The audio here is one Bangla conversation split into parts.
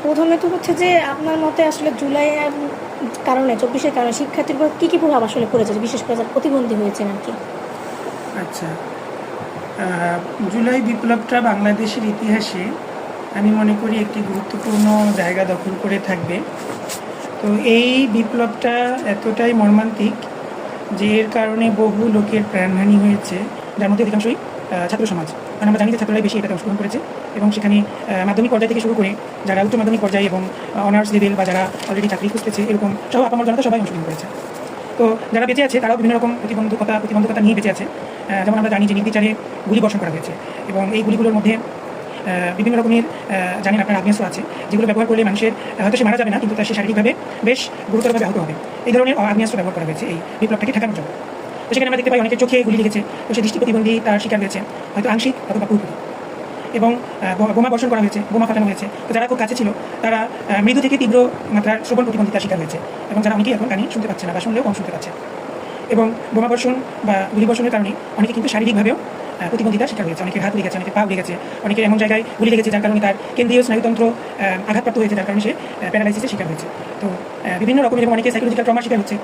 প্রথমে তো হচ্ছে যে আপনার মতে আসলে জুলাইয়ের কারণে 24-এর কারণে শিক্ষার্থীর উপর কী কী প্রভাব আসলে পড়েছে, বিশেষ করে যারা প্রতিবন্ধী হয়েছেন আর কি? আচ্ছা, জুলাই বিপ্লবটা বাংলাদেশের ইতিহাসে আমি মনে করি একটি গুরুত্বপূর্ণ জায়গা দখল করে থাকবে। তো এই বিপ্লবটা এতটাই মর্মান্তিক যে এর কারণে বহু লোকের প্রাণহানি হয়েছে, যার মধ্যে অধিকাংশই ছাত্র সমাজ। কারণ আমরা জানি যে ছাত্ররাই বেশি এটাতে অংশগ্রহণ করেছে এবং সেখানে মাধ্যমিক পর্যায় থেকে শুরু করে যারা উচ্চ মাধ্যমিক পর্যায়ে এবং অনার্স লেভেল বা যারা অলরেডি চাকরি খুঁজতেছে এরকম সব আপামর জনতা সবাই অংশগ্রহণ করেছে। তো যারা বেঁচে আছে তারাও বিভিন্ন রকম প্রতিবন্ধকতা নিয়ে বেঁচে আছে। যেমন আমরা জানি যে নির্বিচারে গুলি বর্ষণ করা হয়েছে এবং এই গুলিগুলোর মধ্যে বিভিন্ন রকমের জানেন আপনার আগ্নেয়াস্ত্র আছে, যেগুলো ব্যবহার করলে মানুষের হয়তো সে মারা যাবে না, কিন্তু তার সে শারীরিকভাবে বেশ গুরুতরভাবে আহত হবে। এই ধরনের আগ্নেয়াস্ত্র ব্যবহার করা হয়েছে এই বিপ্লবটাকে ঠেকানোর জন্য। তো সেখানে আমরা দেখতে পাই অনেকের চোখে গুলি লেগেছে, তো সে দৃষ্টি প্রতিবন্ধী তার শিকার হয়েছে, হয়তো আংশিক অথবা পুরোপুরি। এবং বোমা বর্ষণ করা হয়েছে, বোমা ফাটানো হয়েছে। তো যারা খুব কাছে ছিল তারা মৃদু থেকে তীব্র মাত্রার শ্রবণ প্রতিবন্ধিতার শিকার হয়েছে এবং যারা অনেকেই এখন কানে শুনতে পাচ্ছে না বা শুনলেও কম শুনতে পাচ্ছে। এবং বোমা বর্ষণ বা গুলি বর্ষণের কারণে অনেকে কিন্তু শারীরিকভাবেও প্রতিবন্ধিতার শিকার হয়েছে। অনেকের হাত লেগেছে, অনেকের পা লেগেছে, অনেকের এমন জায়গায় গুলি লেগেছে যার কারণে তার কেন্দ্রীয় স্নায়ুতন্ত্র আঘাতপ্রাপ্ত হয়েছে, যার কারণে সে প্যারালাইসিসের শিকার হয়েছে। তো বিভিন্ন রকমের এবং অনেকে সাইকোলজিক্যাল ট্রমার শিকার হচ্ছে।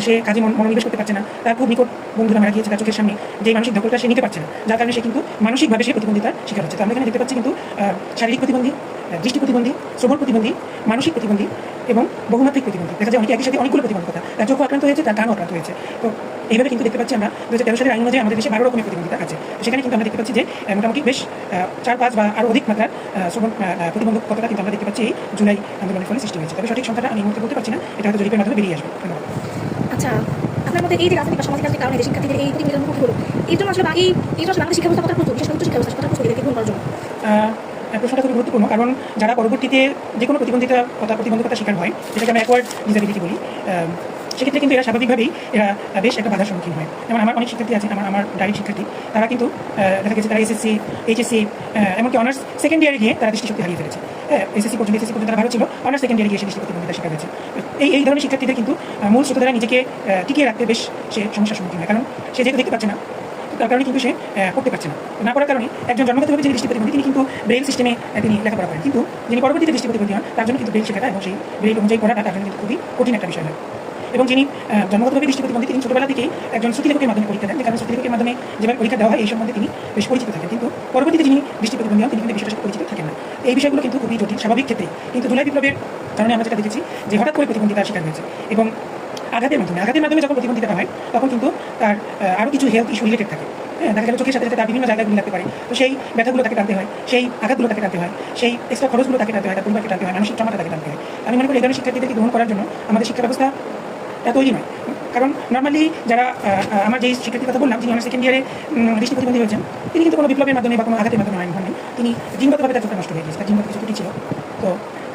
সে কাজে মনোনিবেশ করতে পারছে না, তার খুব নিকট বন্ধুরা মারা গিয়েছে তার চোখের সামনে, যে মানসিক দখলটা সে নিতে পারছে না, যার কারণে সে কিন্তু মানসিকভাবে সে প্রতিবন্ধিতার শিকার হচ্ছে। তো আমরা এখানে দেখতে পাচ্ছি কিন্তু শারীরিক প্রতিবন্ধী, দৃষ্টি প্রতিবন্ধী, শ্রবণ প্রতিবন্ধী, মানসিক প্রতিবন্ধী এবং বহুমাত্রিক প্রতিবন্ধী। দেখা যায় অনেকে একই সাথে অনেকগুলো প্রতিবন্ধকতা, তার চোখও আক্রান্ত হয়েছে, তার কানও আক্রান্ত হয়েছে। তো এইভাবে কিন্তু দেখতে পাচ্ছি আমরা 2013 সালের আইন অনুযায়ী আমাদের দেশে 12 রকমের প্রতিবন্ধিতা আছে। সেখানে কিন্তু আমরা দেখতে পাচ্ছি যে মোটামুটি বেশ 4-5 বা আরও অধিক মাত্রার শ্রবণ প্রতিবন্ধকতা কিন্তু আমরা দেখতে পাচ্ছি এই জুলাই আন্দোলনের ফলে সৃষ্টি হয়েছে। তবে সঠিক সংখ্যাটা আমি এই মুহূর্তে বলতে পারছি না, এটা হয়তো জরিপের মাধ্যমে বেরিয়ে আসবে। ধন্যবাদ। আচ্ছা, আপনার মধ্যে এই যে রাজনৈতিক বা সামাজিক রাজনীতির কারণে যে শিক্ষার্থীদের এই প্রতিবন্ধতার মুখোমুখি হলো, এর জন্য আসলে এই আসলে বাংলাদেশ শিক্ষা ব্যবস্থা কতটা প্রস্তুত, বিশেষ করে উচ্চ শিক্ষা ব্যবস্থা কতটা প্রস্তুত এদেরকে গ্রহণ করার জন্য? প্রশ্নটা খুবই গুরুত্বপূর্ণ, কারণ যারা পরবর্তীতে যে কোনো প্রতিবন্ধকতার শিকার হয়, যেটাকে আমরা অ্যাকোয়ার্ড ডিসএবিলিটি বলি, সেক্ষেত্রে কিন্তু এরা স্বাভাবিকভাবেই এরা বেশ একটা বাধার সম্মুখীন হয়। যেমন আমার অনেক শিক্ষার্থী আছে, আমার ডাইরেক্ট শিক্ষার্থী, তারা কিন্তু দেখা গেছে তারা এসএসসি, এইচএসসি, এমনকি অনার্স সেকেন্ড ইয়ারে গিয়ে তারা দৃষ্টিশক্তি হারিয়ে ফেলেছে। এসএসসি পর্যন্ত তারা ভালো ছিল, অনার্স সেকেন্ড ইয়ারে গিয়ে সে দৃষ্টি প্রতিবন্ধিতার শিকার হয়েছে। এই ধরনের শিক্ষার্থীদের কিন্তু মূল স্রোত দ্বারা নিজেকে টিকিয়ে রাখতে বেশ সে সমস্যার সম্মুখীন হয়, কারণ সে যেহেতু দেখতে পাচ্ছে না, তার কারণে কিন্তু সে পড়তে পারছে না পড়ার কারণে একজন জন্মগতভাবে যিনি দৃষ্টি প্রতিবন্ধী তিনি কিন্তু ব্রেইল সিস্টেমে তিনি লেখাপড়া করেন, কিন্তু যিনি পরবর্তীতে দৃষ্টি প্রতিবন্ধী হন তার জন্য কিন্তু ব্রেইল শেখাটা এবং সেই ব্রেইল অনুযায়ী পড়াটা তার জন্য কিন্তু খুবই কঠিন একটা বিষয় হয়। এবং যিনি জন্মগতভাবে দৃষ্টি প্রতিবন্ধী তিনি ছোটবেলা থেকেই একজন শ্রুতিলেখকের মাধ্যমে পরীক্ষা দেন, কারণ শ্রুতিলেখকের মাধ্যমে যেভাবে পরীক্ষা দেওয়া হয় এই সম্বন্ধে তিনি বেশ পরিচিত থাকেন, কিন্তু পরবর্তীতে যিনি দৃষ্টি প্রতিবন্ধী হন তিনি কিন্তু বিষয়টার সাথে পরিচিত থাকেন না। এই বিষয়গুলো কিন্তু খুবই জটিল স্বাভাবিক ক্ষেত্রে, কিন্তু জুলাই বিপ্লবের কারণে আমরা যেটা দেখেছি যে হঠাৎ করে প্রতিবন্ধিতার শিকার হয়েছে এবং আঘাতের মাধ্যমে যখন প্রতিবন্ধিতা হয় তখন কিন্তু তার আরও কিছু হেলথ ইস্যু রিলেটেড থাকে। দেখা গেল চোখের সাথে সাথে তার বিভিন্ন জায়গায় গুলি লাগতে পারে, তো সেই ব্যথাগুলো তাকে টানতে হয়, সেই আঘাতগুলো তাকে টানতে হয়, সেই এক্সট্রা খরচগুলো তাকে টানতে হয়, তার পরিবারকে টানতে হয়, মানসিক ট্রমাটা তাকে টানতে হয়। আমি মনে করি এই ধরনের শিক্ষার্থীদেরকে গ্রহণ করার জন্য আমাদের শিক্ষা ব্যবস্থা তৈরি নয়। কারণ নর্মালি যারা আমার যেই শিক্ষার্থীর কথা বললাম, যিনি আমার সেকেন্ড ইয়ারে দৃষ্টি প্রতিবন্ধী হয়েছেন, তিনি কিন্তু কোনো বিপ্লবের মাধ্যমে বা কোনো আঘাতের মাধ্যমে আইন হননি, তিনি জিনগতভাবে তার চোখটা নষ্ট হয়ে গেছে, তার জিনগত কিছু ত্রুটি ছিল। তো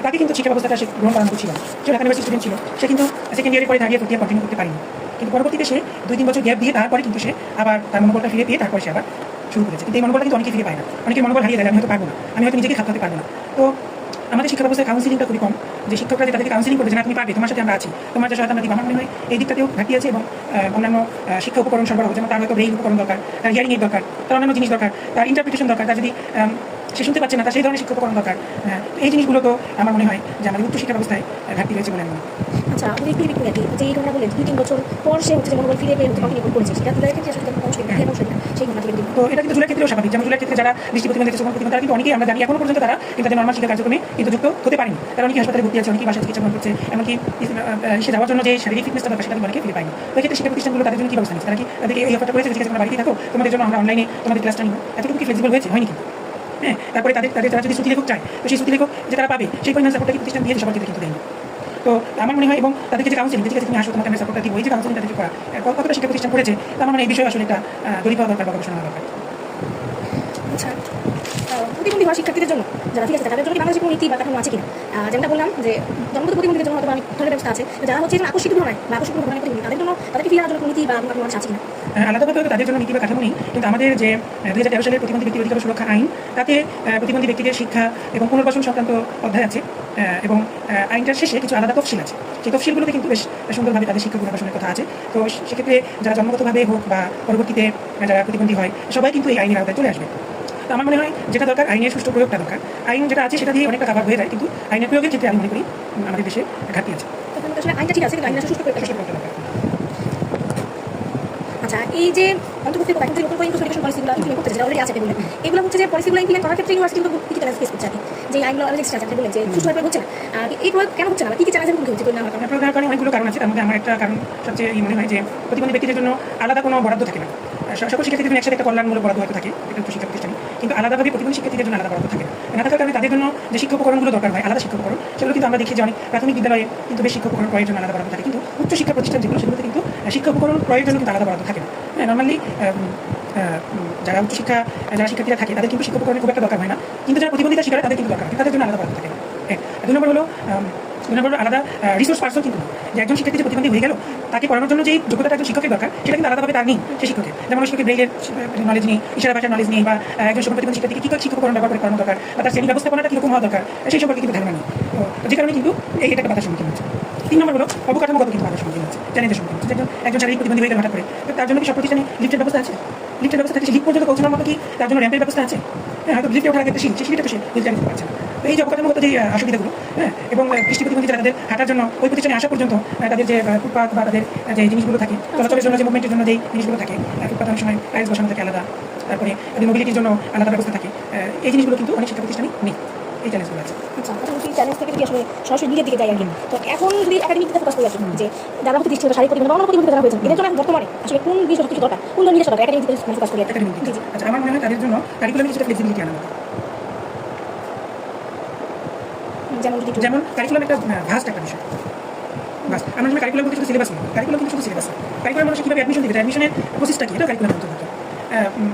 তাকে কিন্তু শিক্ষা ব্যবস্থাটা সে গ্রহণ করানো ছিল। সে ঢাকা ইউনিভার্সিটি স্টুডেন্ট ছিল, সে কিন্তু সেকেন্ড ইয়ারে পরে দাঁড়িয়ে ফুটিয়ে কন্টিনিউ করতে পারেনি, কিন্তু পরবর্তীতে সে 2-3 বছর গ্যাপ দিয়ে তারপরে কিন্তু সে আবার তার মনোবলটা ফিরে পেয়ে তারপরে সে আবার শুরু করেছে। কিন্তু এই মনোবলটা কিন্তু অনেকে ফিরে পায় না, অনেকে মনোবল হারিয়ে দেয়, আমি হয়তো পারবো না, আমি হয়তো নিজেকে খাপতে পারবো না। তো আমাদের শিক্ষা ব্যবস্থায় কাউন্সিলিংটা খুবই কম, যে শিক্ষকরা যে তাদেরকে কাউন্সিলিং করবে যে না তুমি পারবে, তোমার সাথে আমরা আছি, তোমার যে সহায়তা আমরা দিব। আমার মনে হয় এই দিকটাতেও ঘাটতি আছে এবং অন্যান্য শিক্ষা উপকরণ সরবরাহ, যেমন তার হয়তো ব্রেইল উপকরণ দরকার, তার হিয়ারিং এর দরকার, তার অন্যান্য জিনিস দরকার, তার ইন্টারপ্রিটেশন দরকার, তার যদি সে শুনতে পাচ্ছে না তার সেই ধরনের শিক্ষা উপকরণ দরকার। এই জিনিসগুলো তো আমার মনে হয় যে আমাদের উচ্চ শিক্ষা ব্যবস্থায় ঘাটতি রয়েছে বলে আমি মনে করি। আচ্ছা, আপনি একটু রিপিট করেন যে এই ঘটনা বললেন 2-3 বছর পর সে হচ্ছে যে মনোবল ফিরে পেয়ে হচ্ছে কন্টিনিউ করেছে, সেটা জুলাইয়ের ক্ষেত্রে আসলে কেমন অংশ সেই ঘটনা থেকে। তো এটা কিন্তু জুলাই ক্ষেত্রেও স্বাভাবিক, যেমন জুলাই ক্ষেত্রে যারা দৃষ্টি প্রতিবন্ধী শ্রবণ প্রতিবন্ধী তারা কিন্তু অনেকেই আমরা জানি এখনো পর্যন্ত তারা কিন্তু তাদের নর্মাল শিক্ষা কার্যক্রমে কিন্তু যুক্ত হতে পারেনি, তারা অনেকে হাসপাতালে ভর্তি আছে, অনেকেই বাসায় চিকিৎসা গ্রহণ করছে, এমনকি সে যাওয়ার জন্য যে শারীরিক ফিটনেসটা দরকার সেটা অনেকে ফিরে পায়নি। তো এক্ষেত্রে শিক্ষা প্রতিষ্ঠানগুলো তাদের জন্য কী ব্যবস্থা নিচ্ছে, তারা কি তাদেরকে এই অফারটা করেছে যে তোমরা বাড়িতে থাকো, তোমাদের জন্য আমরা অনলাইনে তোমাদের ক্লাসটা নিব, এতটুকু কি ফ্লেক্সিবল হয়েছে? হয়নি কিন্তু। তারপরে তারা যদি শ্রুতিলেখক চায় তো সেই শ্রুতিলেখক যে তারা পাবে সেই পরিমাণ সাপোর্টটা প্রতিষ্ঠান দিয়ে সবার ক্ষেত্রে কিন্তু দেয়নি। তো আমার মনে হয় এবং তাদেরকে যে কাউন্সিলিং, ঠিক আছে তুমি আসো তোমাকে আমি সাপোর্টটা দিব, এই যে কাউন্সিলিং তাদেরকে করা কতটা শিক্ষা প্রতিষ্ঠান করেছে, তো আমার মানে এই বিষয়ে আসলে একটা জরিপ হওয়া দরকার বা গবেষণা হওয়া দরকার। আচ্ছা, প্রতিবন্ধী হওয়া শিক্ষার্থীদের জন্য যারা ঠিক আছে তাদের জন্য বাংলাদেশে কোনো নীতি বা কাঠামো আছে কিনা? যেমনটা বললাম যে জন্মগত প্রতিবন্ধীদের জন্য হয়তো অনেক ধরনের ব্যবস্থা আছে, যারা হচ্ছে আকস্মিক ঘটনায় বা আকস্মিক ঘটনায় প্রতিবন্ধী তাদের জন্য তাদেরকে ফিরে আনার জন্য নীতি বা কাঠামো আছে কিনা? আলাদাভাবে হয়তো তাদের জন্য নীতি বা কাঠামো নেই, কিন্তু আমাদের যে 2013 সালের প্রতিবন্ধী ব্যক্তির অধিকার সুরক্ষা আইন, তাতে প্রতিবন্ধী ব্যক্তিদের শিক্ষা এবং পুনর্বাসন সংক্রান্ত অধ্যায় আছে এবং আইনটার শেষে কিছু আলাদা তফসিল আছে। সেই তফসিলগুলোতে কিন্তু বেশ সুন্দরভাবে তাদের শিক্ষা পুনর্বাসনের কথা আছে। তো সেক্ষেত্রে যারা জন্মগতভাবে হোক বা পরবর্তীতে যারা প্রতিবন্ধী হয় সবাই কিন্তু এই আইনের আওতায় চলে আসবে। তো আমার মনে হয় যেটা দরকার আইনের সুষ্ঠু প্রয়োগটা দরকার। আইন যেটা আছে সেটা দিয়ে অনেকটা কাভার হয়ে যায়, কিন্তু আইনের প্রয়োগের ক্ষেত্রে আমি মনে করি আমাদের দেশে ঘাটতি আছে। তখন আসলে আইনটা ঠিক আছে, কিন্তু আইনটা সুষ্ঠু প্রয়োগটা সুষ্ঠু প্রয়োগটা দরকার। আচ্ছা, এই যে অন্তর্ভুক্তি এখন যে নতুন করে ইনক্লুশন পলিসিগুলো ইমপ্লিমেন্ট করতেছে, যেটা অলরেডি আছে বলে, এগুলো হচ্ছে যে পলিসিগুলো ইমপ্লিমেন্ট করার ক্ষেত্রে ইউনিভার্সিটি কিন্তু কিছু চ্যালেঞ্জ ফেস করছে আর কি। যে আইনগুলো অলরেডি এক্সট্রা আছে বলে যে সুষ্ঠুভাবে প্রয়োগ হচ্ছে না, এই প্রয়োগ কেন হচ্ছে না, বা কী কী চ্যালেঞ্জের মুখে হচ্ছে প্রয়োগ না হওয়ার কারণে? প্রয়োগের কারণে অনেকগুলো কারণ আছে, তার মধ্যে আমার একটা কারণ সবচেয়ে মনে হয় যে প্রতিবন্ধী ব্যক্তিদের জন্য আলাদা কোনো বরাদ্দ থাকে না। সকল শিক্ষার্থীদের জন্য একসাথে একটা কল্যাণমূলক বরাদ্দ হয়তো থাকে এটা তো শিক্ষা প্রতিষ্ঠানে, কিন্তু আলাদাভাবে প্রতিবন্ধী শিক্ষার্থীদের জন্য আলাদা বরাদ্দ থাকে না থাকার কারণে তাদের জন্য যে শিক্ষা উপকরণগুলো দরকার হয়, আলাদা শিক্ষা উপকরণ, সেগুলো কিন্তু আমরা দেখি যে অনেক প্রাথমিক বিদ্যালয়ে কিন্তু বেশ শিক্ষা উপকরণ ক্রয়ের জন্য আলাদা বরাদ্দ থাকে, কিন্তু উচ্চ শিক্ষা প্রতিষ্ঠান যেগুলো সেগুলোতে কিন্তু শিক্ষা উপকরণ ক্রয়ের জন্য কিন্তু আলাদা বরাদ্দ থাকে না। নর্মালি যারা উচ্চশিক্ষা যারা শিক্ষার্থীরা থাকে তাদের কিন্তু শিক্ষা উপকরণের খুব একটা দরকার হয় না, কিন্তু যারা প্রতিবন্ধিতা শিকার তাদের কিন্তু দরকার হয়, তাদের জন্য আলাদা বরাদ্দ থাকে না। দুই নম্বর হলো আলাদা রিসোর্স পার্সন কিন্তু যে একজন শিক্ষার্থী যে প্রতিবন্ধী হয়ে গেল তাকে পড়ানোর জন্য যেই যোগ্যতাটা একজন শিক্ষকের দরকার সেটা কিন্তু আলাদাভাবে তার নেই সেই শিক্ষকের। যেমন শিক্ষকের ব্রেইলের নলেজ নেই, ইশারা ভাষার নলেজ নেই, বা একজন প্রতিবন্ধী শিক্ষার্থীকে কী শিক্ষা উপকরণ ব্যবহার করে পড়ানো দরকার, বা তার শ্রেণী ব্যবস্থাপনাটা কীরকম হওয়া দরকার সেই সম্পর্কে কিন্তু ধারণা নেই। তো যে কারণে কিন্তু এটা একটা বাধার সম্মুখীন হচ্ছে। তিন নম্বর হলো অবকাঠামোগত কিন্তু বাধার সম্মুখীন হচ্ছে, চ্যালেঞ্জের সম্মুখীন হচ্ছে। একজন শারীরিক প্রতিবন্ধী হয়ে গেল হঠাৎ করে, তার জন্য কি সব প্রতিষ্ঠানে লিফটের ব্যবস্থা আছে? লিফটের ব্যবস্থা থাকে, সে লিফট পর্যন্ত পৌঁছানোর মতো কি তার জন্য র্যাম্পের ব্যবস্থা আছে? হয়তো লিফটে ওঠার একটা সিঁড়ি, সেই সিঁড়িটা তো সে হুইলচেয়ারে করতে পারছে না। তো এই যে অবকাঠামোগত যে অসুবিধাগুলো, এবং দৃষ্টি প্রতিবন্ধী যারা তাদের হাঁটার জন্য ওই প্রতিষ্ঠানে আসা পর্যন্ত তাদের যে ফুটপাথ বা তাদের যে জিনিসগুলো থাকে চলাচলের জন্য, যে মুভমেন্টের জন্য যেই জিনিসগুলো থাকে, ফুটপাথ অনেক সময় টাইলস বসানো থাকে আলাদা, তারপরে তাদের মোবিলিটির জন্য আলাদা ব্যবস্থা থাকে, এই জিনিসগুলো কিন্তু অনেক শিক্ষা প্রতিষ্ঠানে নেই। এই চ্যালেঞ্জগুলো আছে। আচ্ছা, এই চ্যালেঞ্জ থেকে যদি আসলে সরাসরি নিজের দিকে যাই আর কি, তো এখন যদি একাডেমিক দিকে ফোকাস করি আর কি, যে যারা হচ্ছে দৃষ্টি শারীরিক প্রতিবন্ধী বা অন্য প্রতিবন্ধী যারা হয়েছে এদের জন্য বর্তমানে আসলে কোন বিষয় সবচেয়ে দরকার, কোন ধরনের জিনিস দরকার একাডেমিক দিকে ফোকাস করি? একাডেমিক দিকে, আচ্ছা, আমার মনে হয় তাদের জন্য কারিকুলামে কিছুটা ফ্লেক্সিবিলিটি আনা দরকার। যেমন কারিকুলাম একটা ভাস্ট একটা বিষয়। বাস আমরা যখন কারিকুলাম বলতে শুধু সিলেবাস নয়, কারিকুলাম কিন্তু শুধু সিলেবাস নয়, কারিকুলাম মানুষ কীভাবে অ্যাডমিশন দেবে, অ্যাডমিশনের প্রসেসটা কী, এটা কারিকুলামের অন্তর্ভুক্ত।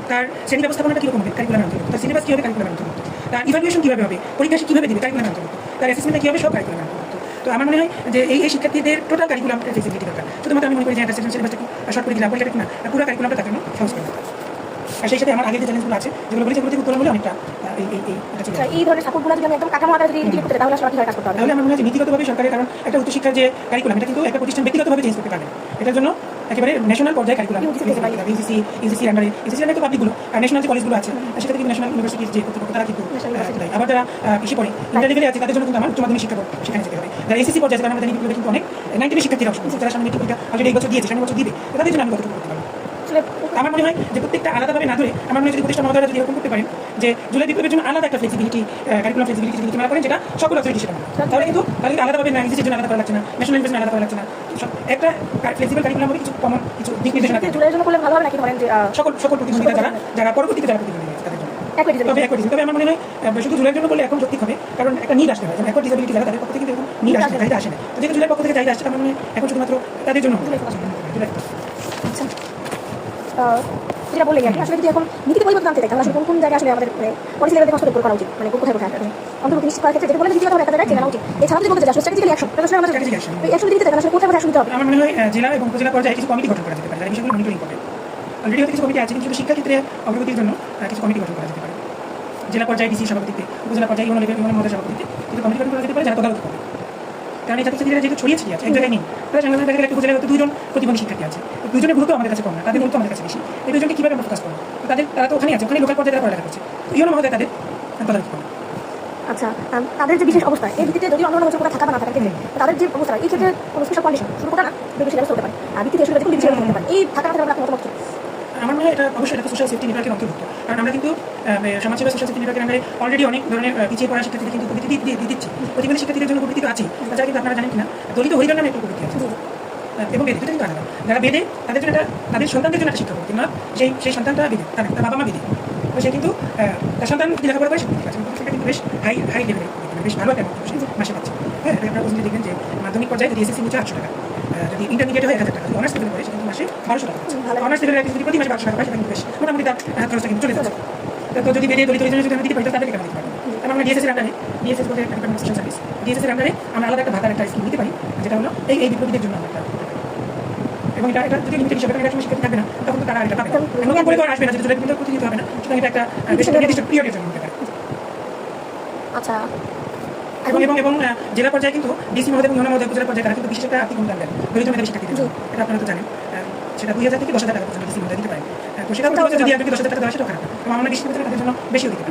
তার শ্রেণী ব্যবস্থাপনাটা কীরকম হবে, কারিকুলামের অন্তর্ভুক্ত। তার সিলেবাস কী হবে, কারিকুলামের অন্তর্ভুক্ত। তার ইভ্যালুয়েশন কীভাবে হবে, পরীক্ষা সে কীভাবে দেবে, কারিকুলামের অন্তর্ভুক্ত। তার অ্যাসেসমেন্টটা কী হবে, সব কারিকুলামের অন্তর্ভুক্ত। তো আমার মনে হয় যে এই শিক্ষার্থীদের টোটাল কারিকুলামটা ফ্লেক্সিবিলিটি দরকার। শুধুমাত্র আমি মনে করি যে একটা সেশন সিলেবাসটা শর্ট করে দিলাম, পরীক্ষাটা কিনা পুরো কারিকুলামটা তার জন্য সহজ করে দেবে। আর সেই সাথে আমার আগের যে চ্যালেঞ্জগুলো আছে যেগুলো বলেছি সেগুলো থেকে উত্তোলন হলে অনেকটা এই ধরনের সাপোর্টগুলো যদি আমি একদম কাঠামো আকারে যদি ইনক্লুড করতে তাহলে আসলে কীভাবে কাজ করতে হবে? তাহলে আমার মনে হয় যে নীতিগতভাবে সরকারের, কারণ একটা উচ্চশিক্ষার যে কারিকুলাম এটা কিন্তু একটা প্রতিষ্ঠান ব্যক্তিগতভাবে চেঞ্জ করতে পারবে না, এটার জন্য একেবারে ন্যাশনাল পর্যায়ে কারিকুলাম ইউজিসির আন্ডারে, ইউজিসির তো পাবলিকগুলো আর ন্যাশনাল যে কলেজগুলো আছে সেটা কিন্তু ন্যাশনাল ইউনিভার্সিটির যে কর্তৃপক্ষ তারা কিন্তু আবার যারা পিছিয়ে পড়ে ইন্টার লেভেলে আছে তাদের জন্য কিন্তু আমার উচ্চ মাধ্যমিক শিক্ষা বোর্ড সেখানে যেতে হবে। যারা এসএসসি পর্যায়ে কারণ আমাদের নীতিগুলো কিন্তু অনেক 90 শিক্ষার্থীরা অংশ নিচ্ছে, যারা সামনে নীতিগুলো অলরেডি এই বছর দিয়েছে, সামনে বছর দিবে, তাদের জন্য আমি কতটুকু করতে পারবো। আমার মনে হয় যে প্রত্যেকটা আলাদাভাবে না ধরে আমার মনে হয় যদি প্রতিষ্ঠান মহোদয়রা যদি এরকম করতে পারেন যে জুলাই বিপ্লবের জন্য আলাদা একটা ফ্লেক্সিবিলিটি, কারিকুলাম ফ্লেক্সিবিলিটি যদি নীতিমালা করেন যেটা সকল অথরিটি সেটা তাহলে কিন্তু আলাদাভাবে না ইউজিসির জন্য আলাদা করা লাগছে না, ন্যাশনাল ইউনিভার্সিটি আলাদা করা লাগছে না, একটা ফ্লেক্সিবল কারিকুলাম বলে কিছু কমন কিছু দিক নির্দেশনা জুলাইয়ের জন্য করলে ভালো হবে নাকি ধরেন যে সকল প্রতিবন্ধীরা যারা পরবর্তীতে যারা প্রতিবন্ধী আছে তাদের জন্য তবে আমার মনে হয় শুধু জুলাইয়ের জন্য করলে এখন যৌক্তিক হবে, কারণ একটা নিড আসতে হয়, যেমন একর ডিসেবিলিটি যারা তাদের পক্ষ থেকে কিন্তু নিড আসে, চাহিদা আসে না। তো যেহেতু জুলাইয়ের পক্ষ থেকে চাহিদা আসছে আমার মনে হয় এখন শুধুমাত্র তাদের জন্য জুলাই। যেটা বললেন আর কি, আসলে যদি এখন নীতিতে পরিবর্তন আনতে চাই তাহলে আসলে কোন কোন জায়গায় আসলে আমাদের পলিসি লেভেলে হস্তক্ষেপ করা উচিত, মানে কোথায় কোথায় আসলে অন্তর্ভুক্তি নিশ্চিত করার ক্ষেত্রে যেটা বলে নীতিগত একটা জায়গায় চেনা উচিত। এছাড়াও যদি বলতে চাই আসলে স্ট্র্যাটেজিক্যালি অ্যাকশন, তাহলে আসলে আমাদের অ্যাকশন দিতে তাহলে আসলে কোথায় কোথায় সুবিধা হবে? আমার মনে হয় জেলা এবং উপজেলা পর্যায়ে কিছু কমিটি গঠন করা যেতে পারে, যারা বিষয়গুলো মনিটরিং করবে। অলরেডি হয়তো কিছু কমিটি আছে, কিন্তু শিক্ষাক্ষেত্রে অগ্রগতির জন্য কিছু কমিটি গঠন করা যেতে পারে। জেলা পর্যায়ে ডিসি সভাপতিত্বে, উপজেলা পর্যায়ে ইউনিয়ন মহোদয় সভাপতিত্বে কিছু কমিটি গঠন করা যেতে পারে যারা তদারকি করবে। কারণ এই ছাত্রছাত্রীরা যেহেতু ছড়িয়ে ছিটিয়ে আছে, এক জায়গায় নেই, তারা সাংবাদিক দেখা গেলে একটা উপজেলায় হয়তো 2 জন প্রতিবন্ধী শিক্ষার্থী আছে, 2 জনের গুরুত্ব আমাদের কাছে কম না, তাদের গুরুত্ব আমাদের কাছে বেশি। এই 2 জনকে কীভাবে আমরা ফোকাস করবো? তারা তো ওখানেই আছে, ওখানে লোকাল পর্যায়ে তারা পড়ালেখা করছে, তো ইউনিয়ন মহোদয় তাদের তদারকি করবে। আচ্ছা, তাদের যে বিশেষ অবস্থা এই ভিত্তিতে যদি অন্য বছর কোথাও থাকা বা না থাকার ক্ষেত্রে তাদের যে অবস্থা এই ক্ষেত্রে কোনো স্পেশাল কন্ডিশন শুরু করা না বেশি ব্যবস্থা হতে পারে, আর ভিত্তিতে আসলে দেখুন বিষয় হতে পারে এই থাকা না থাকার আপনার মতামত কি? আমার মনে হয় এটা অবশ্যই এটা সোশ্যাল সেফটি নেটওয়ার্কের অন্তর্ভুক্ত, কারণ আমরা কিন্তু সমাজসেবা সোশ্যাল সেফটি নেটওয়ার্কের আন্ডারে অলরেডি অনেক ধরনের পিছিয়ে পড়া শিক্ষার্থীদের কিন্তু উপবৃত্তি দিয়ে দিচ্ছি। প্রতিবন্ধী শিক্ষার্থীদের জন্য উপবৃত্তি তো আছে, তাছাড়া কিন্তু আপনারা জানেন কিনা দলিত হরিজন নামে একটা উপবৃত্তি আছে, এবং বেদে দুটো কিন্তু আলাদা। যারা বেদে তাদের জন্য তাদের সন্তানদের জন্য একটা শিক্ষা করতে না, সেই সন্তানটা বেদে, তার বাবা মা বেদে, তো সে কিন্তু তার সন্তান যদি লেখাপড়া করে সেটা আছে, সেটা কিন্তু বেশ হাই লেভেলের, বেশ ভালো একটা মাসে পাচ্ছে। হ্যাঁ, আপনারা প্রথমে দেখবেন যে মাধ্যমিক পর্যায়ে যদি এসএসসি নিচে 800 টাকা, যদি ইন্টারমিডিয়েট হয় 1000 টাকা, যদি অনার্স লেভেলে পড়ে সেটা কিন্তু মাসে 1200 টাকা পাচ্ছে। অনার্স লেভেলের যদি প্রতি মাসে 1200 টাকা পায় সেটা কিন্তু বেশ মোটামুটি তার খরচটা কিন্তু চলে যাচ্ছে। তো যদি বেদে দলিত হরিজনের যদি আমরা দিতে পারি তাদেরকে কেন দিতে পারবো? আমরা ডিএসএসের আন্ডারে, ডিএসএস বলে ডিপার্টমেন্ট অফ সোশ্যাল সার্ভিস, ডিএসএসের আন্ডারে আমরা আলাদা একটা ভাতার একটা স্কিম দিতে পারি, যেটা হলো এই বিপ্লবীদের জন্য আমরা এবং এটা যদি লিমিটেড হিসাবে এটা শিক্ষার্থী থাকবে না তখন তো তারা এটা পাবে নতুন করে আসবে না, যেটা জুলাই কিন্তু প্রতিনিধিত্ব হবে না, সুতরাং এটা একটা নির্দিষ্ট পিরিয়ডের জন্য হতে পারে। আচ্ছা, এবং জেলা পর্যায়ে কিন্তু ডিসি মহোদয় এবং ইউনিয়ন মহোদয় উপজেলা পর্যায়ে তারা কিন্তু বিশেষ একটা আর্থিক অনুদান দেন দরিদ্র মেধাবী শিক্ষার্থীদের জন্য, এটা আপনারা তো জানেন, সেটা 2000 থেকে 10,000 টাকা পর্যন্ত ডিসি মহোদয় দিতে পারেন। তো সেটা হচ্ছে যদি একজনকে 10,000 টাকা দেওয়া সেটাও খারাপ না, এবং আমরা বিশেষ করে তাদের জন্য বেশি অধিকার।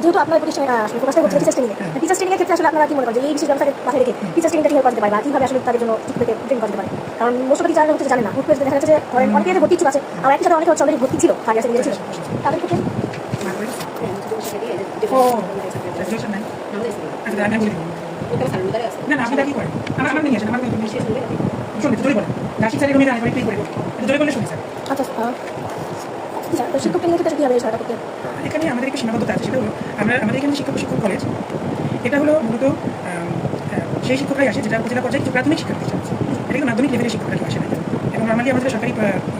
যেহেতু আপনার প্রতিষ্ঠানে আসলে ফোকাসটা হচ্ছে টিচার্স ট্রেনিং এ, টিচার্স ট্রেনিং এর ক্ষেত্রে আসলে আপনারা কি মনে করেন যে এই বিশেষ ব্যবস্থাকে মাথায় রেখে টিচার্স ট্রেনিংটা কিভাবে করতে পারে বা কিভাবে আসলে তাদের জন্য ঠিকভাবে ট্রেন করতে পারে? কারণ মোস্ট অফ টিচাররা হচ্ছে জানে না, হুট করে দেখা যাচ্ছে যে ধরেন অনেকে ভর্তি ইচ্ছুক আছে, আর একই সাথে অনেকে হচ্ছে অলরেডি ভর্তি ছিল, ফার্স্ট ইয়ার ছিল, তাদের ক্ষেত্রে ও গ্র্যাজুয়েশন নাই, আচ্ছা আমি বলে দিই না না, আপনি তা কি করেন? আমার নিয়ে আসেন, আমার নিয়ে শুনুন জোরে বলেন, রাশিদ স্যারের রুমে আমি প্লে করে জোরে বলে শুনি স্যার। আচ্ছা তো শিক্ষক ট্রেনিং ক্ষেত্রে কীভাবে সহায়তা করতে? এখানে আমাদের একটু সীমাবদ্ধতা আছে, সেটা হলো আমাদের এখানে শিক্ষক কলেজ, এটা হলো মূলত সেই শিক্ষকরাই আসে যেটা উপজেলা পর্যায়ে কিছু প্রাথমিক শিক্ষা প্রতিষ্ঠান আছে, এটা কিন্তু মাধ্যমিক লেভেলের শিক্ষকরা কেউ আসে না, এবং নর্মালি আমাদের সরকারি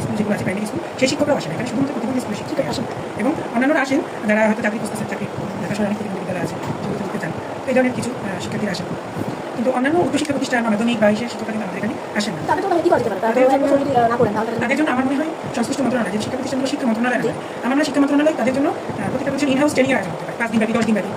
স্কুল যেগুলো আছে প্রাইমারি স্কুল সেই শিক্ষকরাও আসেন, এখানে শুধুমাত্র প্রতিবন্ধী স্কুলের শিক্ষক আসেন, এবং অন্যান্যরা আসেন যারা হয়তো চাকরি খুঁজতেছেন, চাকরি দেখাশোনা অনেক প্রতিবন্ধী বিদ্যালয় আছে সেগুলো করতে চান, তো এই ধরনের কিছু শিক্ষার্থীরা আসেন, কিন্তু অন্যান্য উচ্চশিক্ষা প্রতিষ্ঠান মাধ্যমিক বা সেই শিক্ষকরা কিন্তু আমাদের এখানে আসেন না। তাদের জন্য কি করতে পারে? না করেন তাদের জন্য আমার মনে হয় সংশ্লিষ্ট মন্ত্রণালয়, যে শিক্ষা প্রতিষ্ঠানগুলো শিক্ষা মন্ত্রণালয় আছে, আমার মনে হয় শিক্ষা মন্ত্রণালয় তাদের জন্য প্রতিটা বছর ইনহাউস ট্রেনিং আয়োজন করতে পারে, 5 দিন ব্যাপী 10 দিন ব্যাপী,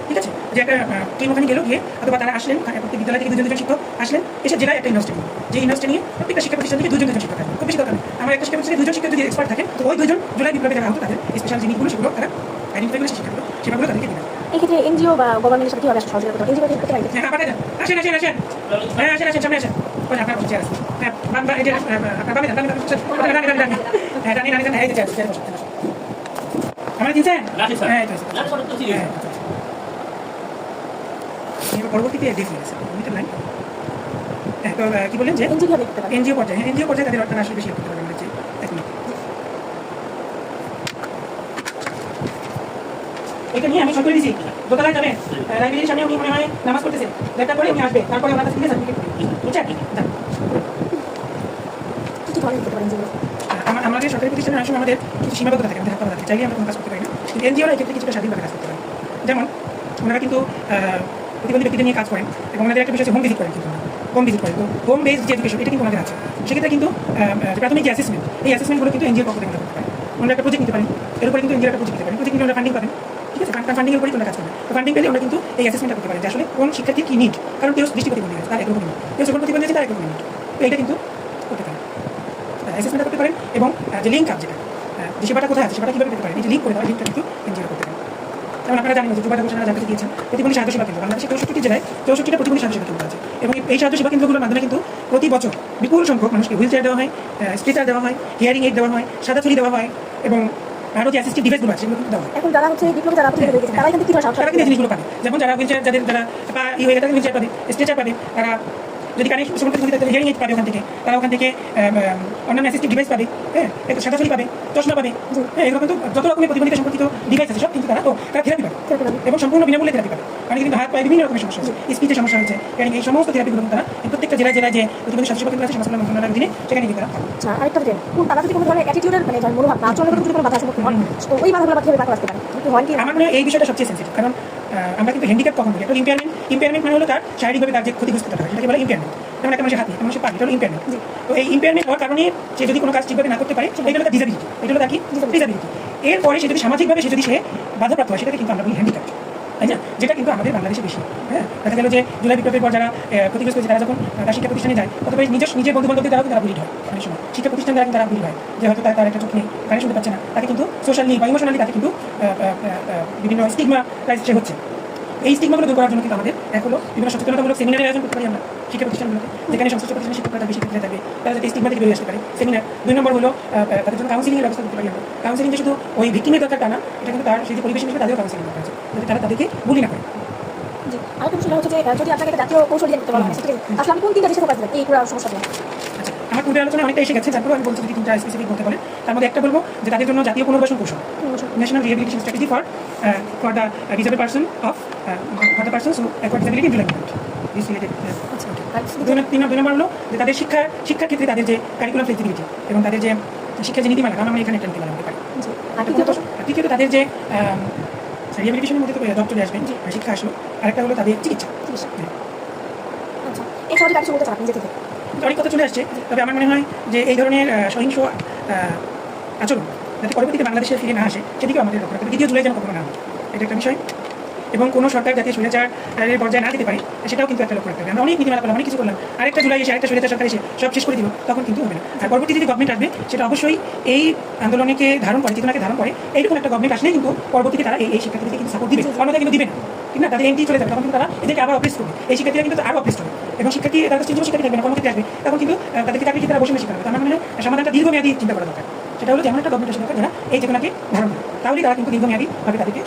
ঠিক আছে, যে একটা টিম ওখানে গেলো, গিয়ে অথবা তারা আসলেন প্রত্যেক বিদ্যালয় থেকে দুজন শিক্ষক আসলেন, এসে জেলায় একটা ইনহাউস ট্রেনিং, যে ইনহাউস ট্রেনিং প্রত্যেকটা শিক্ষা প্রতিষ্ঠান থেকে দুজন শিক্ষক থাকবে, খুব বেশি দরকার নেই, আমার একটা শিক্ষা প্রতিষ্ঠানে দুজন শিক্ষক যদি এক্সপার্ট থাকে, তো ওই দুজন জুলাই বিপ্লবে যারা হতো তাদের স্পেশাল জিনিসগুলো সেগুলো তারা আইডেন্টিফাই করে শিক্ষাগুলো সেগুলো তাদেরকে দিবেন। এই ক্ষেত্রে এনজিও বা গভর্নমেন্টের সাথে কীভাবে সহযোগিতা করতে এনজিও করতে পারে? হ্যাঁ পাঠাই দেন, আসেন আসেন আসেন, হ্যাঁ আসেন আসেন, সামনে আসেন, ওই আপনার বসে আছে, হ্যাঁ বাবা এই যে আপনার বাবা দাঁড়ান হ্যাঁ দাঁড়ান এই যে চেয়ার বসে আমরা চিনছেন, হ্যাঁ পরবর্তীতে দেখে গেছে মিটার লাইন। হ্যাঁ তো কি বললেন যে এনজিও পর্যায়ে, হ্যাঁ এনজিও পর্যায়ে তাদের অর্থায়ন আসলে বেশি করতে পারবেন যে এখন এটা নিয়ে আমি সই করে দিয়েছি, দোতলায় যাবেন, লাইব্রেরির সামনে উনি মনে হয় নামাজ পড়তেছেন, দেখা করে উনি আসবে, তারপরে ওনার কাছে থেকে সার্টিফিকেট বুঝছেন। আমাদের সরকারি প্রতিষ্ঠানের আসলে আমাদের কিছু সীমাবদ্ধতা থাকে, আমাদের হাত থাকে, চাইলে আমরা কোনো কাজ করতে পারি না, কিন্তু এনজিওরা এক্ষেত্রে কিছুটা স্বাধীনভাবে কাজ করতে পারে, যেমন ওনারা কিন্তু প্রতিবন্ধী ব্যক্তিদের নিয়ে কাজ করেন, এবং ওনাদের একটা বিষয় হোম ভিজিট করেন, কিন্তু হোম ভিজিট করেন, তো হোম বেসড যে এডুকেশন এটা কিন্তু ওনাদের আছে, সেক্ষেত্রে কিন্তু প্রাথমিক যে অ্যাসেসমেন্ট, এই অ্যাসেসমেন্টগুলো কিন্তু এনজিওর পক্ষ থেকে করতে পারে, ওনারা একটা প্রজেক্ট নিতে পারেন, এর উপরে কিন্তু এনজিওর একটা প্রজেক্ট নিতে পারেন, প্রজেক্ট নিয়ে ওনারা ফান্ডিং পাবেন, ঠিক আছে, ফান্ডিংয়ের উপরেই ওনারা কাজ করবেন, তো ফান্ডিং পেলে আমরা কিন্তু এই অ্যাসেসমেন্টটা করতে পারি যে আসলে কোন শিক্ষার্থী কী নিড, কারণ কেউ দৃষ্টি প্রতিবন্ধী আছে তার একরকম নিড, কেউ শ্রবণ প্রতিবন্ধী আছে তার একরকম নিড, তো এটা কিন্তু করতে পারেন, অ্যাসেসমেন্টটা করতে পারেন, এবং যে লিঙ্ক আপ যেটা যে সেবাটা কোথায় আছে সেবাটা কীভাবে পেতে পারেন, এই যে লিঙ্ক করে দেওয়া লিঙ্কটা কিন্তু এনজিও করতে পারেন। যেমন আপনারা জানেন যে যুবাদা ঘোষণা জানতে দিয়েছেন প্রতিবন্ধী সাহায্য সেবা কেন্দ্র, বাংলাদেশের 64টি জেলায় 64টা প্রতিবন্ধী সাহায্য সেবা কেন্দ্র আছে, এবং এই সাহায্য সেবা কেন্দ্রগুলোর মাধ্যমে কিন্তু প্রতি বছর বিপুল সংখ্যক মানুষকে হুইল চেয়ার দেওয়া হয়, স্ট্রেচার দেওয়া হয়, হিয়ারিং এইড দেওয়া হয়, সাদা ছড়ি দেওয়া হয়, এবং আরও যে অ্যাসিস্টিভ ডিভাইসগুলো আছে সেগুলো কিন্তু দেওয়া হয়। এখন যারা হচ্ছে বিপ্লব যারা তারা কিন্তু কি তারা কিন্তু এই জিনিসগুলো পাবে, যেমন যারা হুইল চেয়ার যারা পা হয়ে গেছে হুইল চেয়ার পাবে, স্ট্রেচার পাবে, তারা যদি কানে সমস্ত হিয়ারিং এইড পাবে ওখান থেকে, তারা ওখান থেকে অন্যান্য অ্যাসিস্টিভ ডিভাইস পাবে, হ্যাঁ একটু সাদা ছড়ি পাবে, চশমা পাবে, হ্যাঁ এগুলো কিন্তু যত রকমের প্রতিবন্ধিতা সম্পর্কিত ডিভাইস আছে সব কিন্তু তারা থেরাপি পাবে, এবং সম্পূর্ণ বিনামূল্যে থেরাপি পাবে, অনেকে কিন্তু হাত পায়ে বিভিন্ন রকমের সমস্যা আছে, স্পিচের সমস্যা হচ্ছে, কারণ এই সমস্ত থেরাপিগুলো তারা প্রত্যেকটা জেলায় জেলায় যে প্রতিবন্ধী স্বাস্থ্য সেবা কেন্দ্র আছে সমাজ মন্ত্রণালয়ের অধীনে সেখানে গিয়ে তারা পাবে। আচ্ছা আরেকটা যে কোন তারা যদি কোনো ধরনের অ্যাটিটিউডের মানে মনোভাব না আচরণের যদি কোনো বাধা সম্মুখীন হন, তো ওই বাধাগুলো কিভাবে কাটাতে আসতে পারে? আমার মনে হয় এই বিষয়টা সবচেয়ে সেন্সিটিভ, কারণ আমরা কিন্তু হ্যান্ডিক্যাপ কখন বলি, একটা ইম্পেয়ারমেন্ট মানে হলো তার শারীরিকভাবে তার যে ক্ষতিগ্রস্ততা থাকে সেটাকে বলে ইম্পেয়ারমেন্ট, যেমন একটা মানুষের হাতে একটা মানুষের পা, এটা হলো ইম্পেয়ারমেন্ট, তো এই ইম্পেয়ারমেন্ট হওয়ার কারণে সে যদি কোনো কাজ ঠিকভাবে না করতে পারে এটা হলো তার ডিসেবিলিটি, এটা হলো তার কি ডিসেবিলিটি, এরপরে সে যদি সামাজিকভাবে সে বাধাপ্রাপ্ত হয় সেটাকে কিন্তু আমরা বলি হ্যান্ডিক্যাপ, তাই না, যেটা কিন্তু আমাদের বাংলাদেশে বেশি। হ্যাঁ দেখা গেল যে জুলাই বিপ্লবের পর যারা ক্ষতিগ্রস্ত হয়েছে তারা যখন তার শিক্ষা প্রতিষ্ঠানে যায় ততটাই নিজের বন্ধু বান্ধবদের দ্বারাও তারা বুলিড হয়, অনেক সময় শিক্ষা প্রতিষ্ঠান দ্বারা কিন্তু তারা বুলিড হয়, যে হয়তো তার একটা চোখ নেই, গানে শুনতে পাচ্ছে না, তাকে কিন্তু সোশ্যালি বা ইমোশনালি তাকে কিন্তু বিভিন্ন স্টিগমা সে হচ্ছে, এই স্টিগমাগুলো দূর করার জন্য কিন্তু আমাদের এক হলো বিভিন্ন সচেতনতামূলক সেমিনারের আয়োজন করতে পারি আমরা শিক্ষা প্রতিষ্ঠানগুলোতে, যেখানে সংশ্লিষ্ট প্রতিষ্ঠানের শিক্ষকরা বেশি ক্ষেত্রে থাকবে, তারা যাতে স্টিগমা থেকে বেরিয়ে আসতে পারে সেমিনার। 2 নম্বর হলো তাদের জন্য কাউন্সিলিংয়ের ব্যবস্থা করতে পারি আমরা, কাউন্সিলিং যে শুধু ওই ভিক্টিমের দরকার তা না, এটা কিন্তু তার সেই যে পরিবেশ হিসেবে তাদেরও কাউন্সিলিং দরকার আছে, যাতে তারা তাদেরকে বুলি না করে। আরেকটা বিষয় হচ্ছে যে যদি আপনাকে একটা জাতীয় কৌশল দিয়ে করতে বলা হয় আসলে আপনি কোন 3টা দেশে ফোকাস দেবেন এই পুরো সমস্যাটা? আচ্ছা আমার পূর্বের আলোচনা অনেকটা এসে গেছে, তারপরে আমি বলছি যদি 3টা স্পেসিফিক বলতে বলেন, তার মধ্যে একটা বলবো যে তাদের জন্য জাতীয় পুনর্বাসন কৌশল, national rehabilitation strategy for the disable person of for the persons who acquire disability in development this related. 2 নম্বর হলো যে তাদের শিক্ষার ক্ষেত্রে তাদের যে কারিকুলাম ফ্লেক্সিবিলিটি এবং তাদের যে শিক্ষার যে নীতিমালা, কারণ আমরা এখানে একটা নীতিমালা হতে পারি। তৃতীয়ত তাদের যে রিহ্যাবিলিটেশনের মধ্যে তো জব চলে আসবে, শিক্ষা আসলো, আরেকটা হলো তাদের চিকিৎসা। আচ্ছা এই সহজে কিছু বলতে চান আপনি যেতে অনেক কথা চলে আসছে, তবে আমার মনে হয় যে এই ধরনের সহিংস আচরণ যাতে পরবর্তীতে বাংলাদেশে ফিরে না আসে সেদিকেও আমাদের লক্ষ্য রাখতে হবে, 2 জুলাই যেন কখনো না হয়, এটা একটা বিষয়। এবং কোনো সরকার যাতে স্বৈরাচারের পর্যায়ে না যেতে পারে সেটাও কিন্তু একটা লক্ষ্য রাখতে হবে। আমরা অনেক নীতিমালা করলাম, অনেক কিছু করলাম, আরেকটা জুলাই এসে আরেকটা স্বৈরাচার সরকার এসে সব শেষ করে দিল, তখন কিন্তু হবে না। আর পরবর্তী যে গভর্নমেন্ট আসবে সেটা অবশ্যই এই আন্দোলনকে ধারণ করে, চেতনাকে ধারণ করে, এইরকম একটা গভর্নমেন্ট আসলে কিন্তু পরবর্তীতে তারা এই শিক্ষার্থীদেরকে কিন্তু সাপোর্ট দিবে, অন্যথায় কিন্তু দিবে না, ঠিক না? তাদের এমপি চলে যাবে, তখন কিন্তু তারা এদেরকে আবার অপ্রেস করবে, এই শিক্ষার্থীরা কিন্তু আরও অপ্রেস হবে এবং শিক্ষার্থী তারা চিন্তা শিক্ষার্থী থাকবে না, কর্মক্ষেত্রে আসবে, তখন কিন্তু তাদেরকে চাকরি তারা বসে শিক্ষা হবে। তার মানে সমাধানটা দীর্ঘমেয়াদী চিন্তা করা দরকার। সেটা হলো যেমন একটা গভর্নমেন্ট আসে দরকার যারা এই চেতনাকে ধারণ করে, তাহলেই তারা কিন্তু দীর্ঘমেয়াদী ভাবে তাদেরকে